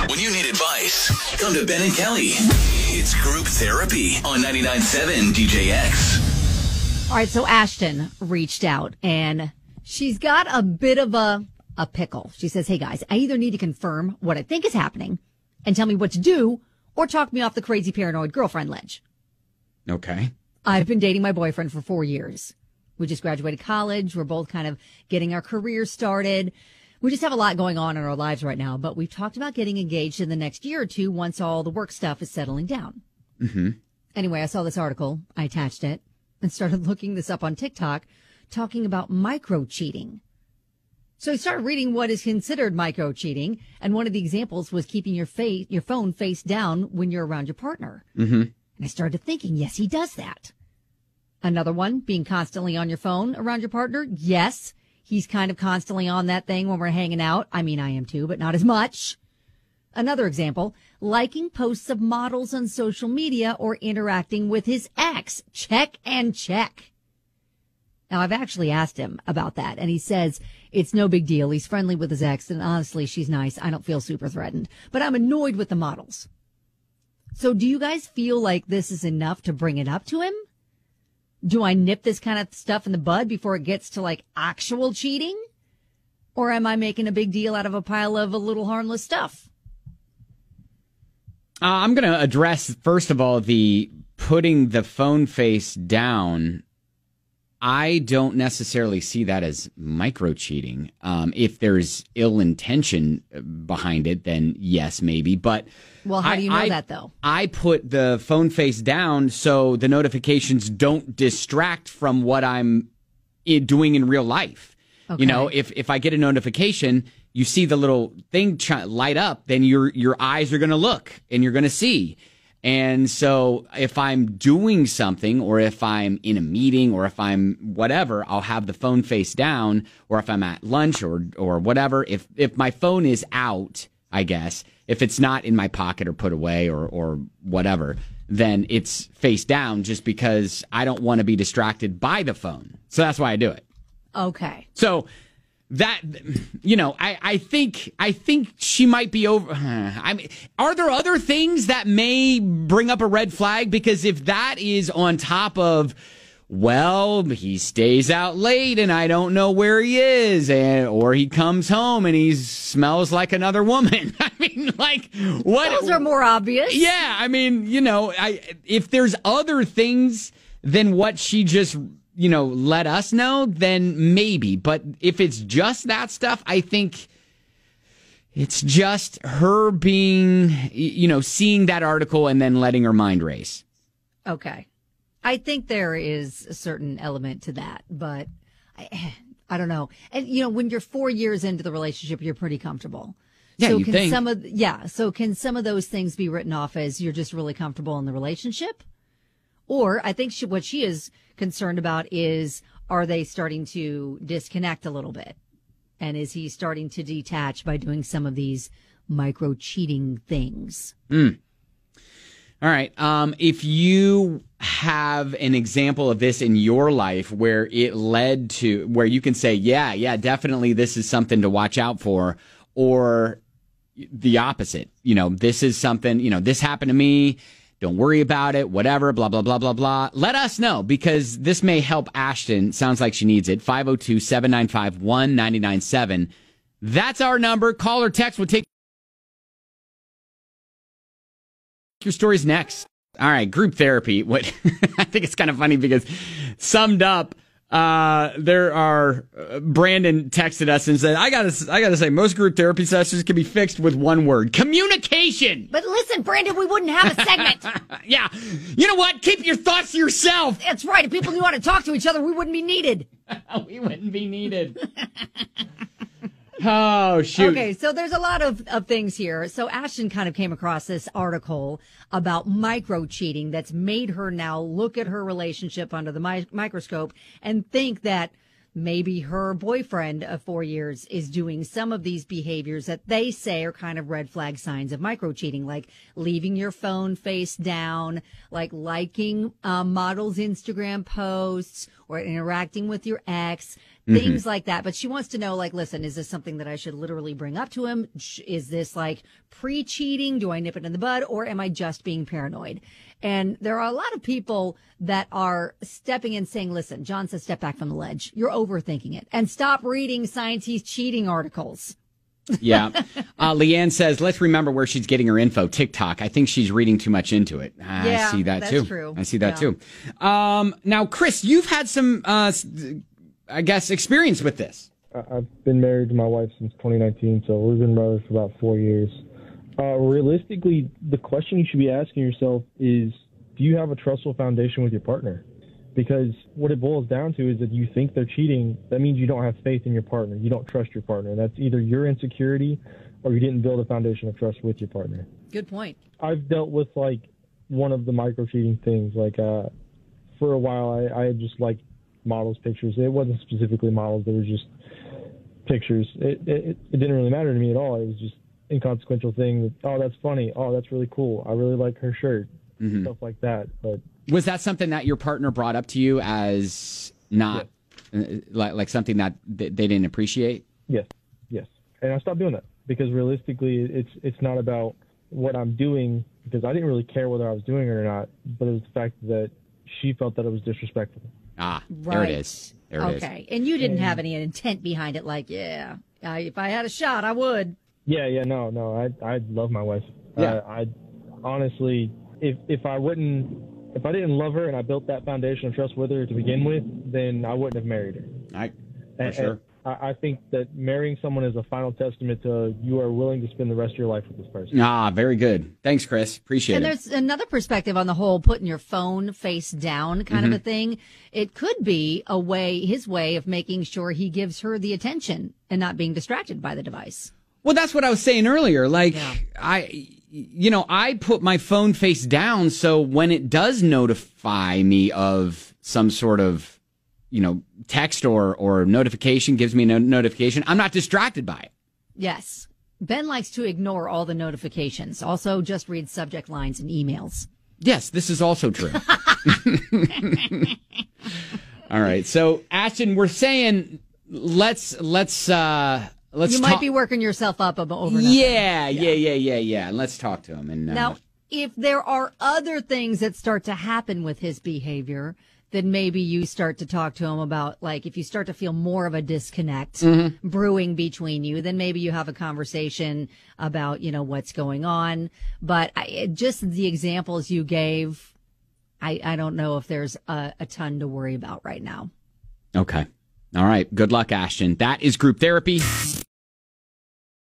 When you need advice, come to Ben and Kelly. It's Group Therapy on 99.7 DJX. All right, so Ashton reached out, and she's got a bit of a pickle. She says, hey, guys, I either need to confirm what I think is happening and tell me what to do, or talk me off the crazy paranoid girlfriend ledge. Okay. I've been dating my boyfriend for 4 years. We just graduated college. We're both kind of getting our careers started. We just have a lot going on in our lives right now, but we've talked about getting engaged in the next year or two once all the work stuff is settling down. Mm-hmm. Anyway, I saw this article. I attached it and started looking this up on TikTok, talking about micro-cheating. So I started reading what is considered micro-cheating, and one of the examples was keeping your phone face down when you're around your partner. Mm-hmm. And I started thinking, yes, he does that. Another one, being constantly on your phone around your partner. Yes, he's kind of constantly on that thing when we're hanging out. I mean, I am too, but not as much. Another example, liking posts of models on social media or interacting with his ex. Check and check. Now, I've actually asked him about that, and he says it's no big deal. He's friendly with his ex, and honestly, she's nice. I don't feel super threatened, but I'm annoyed with the models. So do you guys feel like this is enough to bring it up to him? Do I nip this kind of stuff in the bud before it gets to like actual cheating? Or am I making a big deal out of a pile of a little harmless stuff? I'm going to address, first of all, the putting the phone face down. I don't necessarily see that as micro cheating. If there's ill intention behind it, then yes, maybe. But well, how do you know that, though? I put the phone face down so the notifications don't distract from what I'm doing in real life. Okay. You know, if I get a notification, you see the little thing light up, then your eyes are going to look and you're going to see. And so if I'm doing something, or if I'm in a meeting, or if I'm whatever, I'll have the phone face down, or if I'm at lunch or whatever. If my phone is out, I guess, if it's not in my pocket or put away or whatever, then it's face down, just because I don't want to be distracted by the phone. So that's why I do it. Okay. So that, you know, I think she might be over. I mean, are there other things that may bring up a red flag? Because if that is on top of, well, he stays out late and I don't know where he is, or he comes home and he smells like another woman. I mean, like, what? Those are more obvious. Yeah, I mean, you know, if there's other things than what she just, you know, let us know, then maybe. But if it's just that stuff, I think it's just her being, you know, seeing that article and then letting her mind race. Okay. I think there is a certain element to that, but I don't know. And, you know, when you're 4 years into the relationship, you're pretty comfortable. Yeah, so you think. So can some of those things be written off as you're just really comfortable in the relationship? Or I think what she is concerned about is, are they starting to disconnect a little bit? And is he starting to detach by doing some of these micro cheating things? All right. If you have an example of this in your life where it led to where you can say, yeah, definitely this is something to watch out for, or the opposite, you know, this is something, you know, this happened to me. Don't worry about it, whatever, blah, blah, blah, blah, blah. Let us know, because this may help Ashton. Sounds like she needs it. 502-795-1997. That's our number. Call or text. We'll take your stories next. All right, group therapy. What I think it's kind of funny because summed up, there are Brandon texted us and said, I gotta say, most group therapy sessions can be fixed with one word: communication. But listen, Brandon, we wouldn't have a segment. Yeah, you know what? Keep your thoughts to yourself. That's right. If people knew how to talk to each other, we wouldn't be needed. We wouldn't be needed. Oh, shoot. Okay, so there's a lot of things here. So Ashton kind of came across this article about micro cheating that's made her now look at her relationship under the microscope and think that maybe her boyfriend of 4 years is doing some of these behaviors that they say are kind of red flag signs of micro cheating, like leaving your phone face down, like liking models' Instagram posts, or interacting with your ex, things like that. But she wants to know, like, listen, is this something that I should literally bring up to him? Is this like pre-cheating? Do I nip it in the bud, or am I just being paranoid? And there are a lot of people that are stepping in saying, listen, John says, step back from the ledge. You're overthinking it and stop reading science he's cheating articles. Yeah. Leanne says, let's remember where she's getting her info. TikTok. I think she's reading too much into it. I see that too. True. I see that too. Now, Chris, you've had some, I guess, experience with this. I've been married to my wife since 2019, so we've been married for about 4 years. Realistically, the question you should be asking yourself is, do you have a trustful foundation with your partner? Because what it boils down to is that you think they're cheating. That means you don't have faith in your partner. You don't trust your partner. That's either your insecurity or you didn't build a foundation of trust with your partner. Good point. I've dealt with like one of the micro cheating things. Like for a while, I had just liked models' pictures. It wasn't specifically models. They were just pictures. It didn't really matter to me at all. It was just inconsequential thing. That, oh, that's funny. Oh, that's really cool. I really like her shirt. Stuff like that. But was that something that your partner brought up to you as not like something that they didn't appreciate? Yes. And I stopped doing that because realistically, it's not about what I'm doing, because I didn't really care whether I was doing it or not, but it was the fact that she felt that it was disrespectful. Ah, there it is. There it is. Okay, and you didn't have any intent behind it, like, if I had a shot, I would. Yeah, no, I love my wife. Yeah. I honestly, if I didn't love her and I built that foundation of trust with her to begin with, then I wouldn't have married her. For sure. I think that marrying someone is a final testament to you are willing to spend the rest of your life with this person. Ah, very good. Thanks, Chris. Appreciate it. And there's another perspective on the whole putting your phone face down kind of a thing. It could be his way of making sure he gives her the attention and not being distracted by the device. Well, that's what I was saying earlier. Like, I put my phone face down, so when it does notify me of some sort of, text or notification, gives me a notification, I'm not distracted by it. Yes. Ben likes to ignore all the notifications. Also, just read subject lines and emails. Yes, this is also true. All right. So, Ashton, we're saying let's you might be working yourself up over nothing. Yeah. Let's talk to him. And now, if there are other things that start to happen with his behavior, then maybe you start to talk to him about, like, if you start to feel more of a disconnect brewing between you, then maybe you have a conversation about, what's going on. But just the examples you gave, I don't know if there's a ton to worry about right now. Okay. All right. Good luck, Ashton. That is Group Therapy.